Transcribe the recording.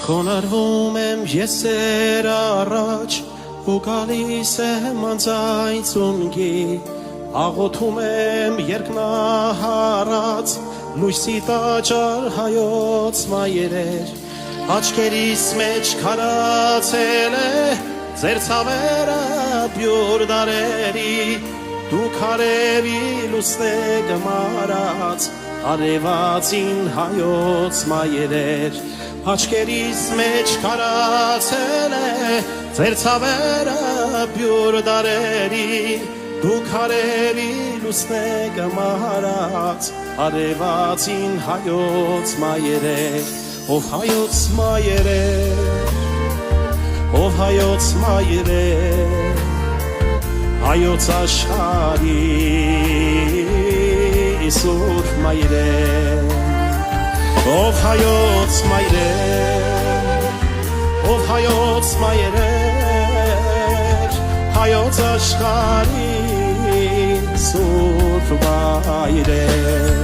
Քոնարվում եմ եսեր առաջ ու գալիս եմ անձայցունքի աղոթում եմ երկնահարած լույսի տաճար հայոց մայրեր աչքերիս մեջ քարացել է ձեր ցավերը բյուր դարերի դուք արևի լուսնեք մարած արևածին հայոց մայրեր աչքերիս մեջ քարացել է ձեր ցավերը բյուր դարերի դուք արևի լուսնեք մարած արևածին հայոց մայրեր ով հայոց մայրեր ով հայոց մայրեր հայոց աշխարհի սուրբ մայրեր ով հայոց մայրեր ով հայոց մայրեր հայոց աշխարհի սուրբ մայրեր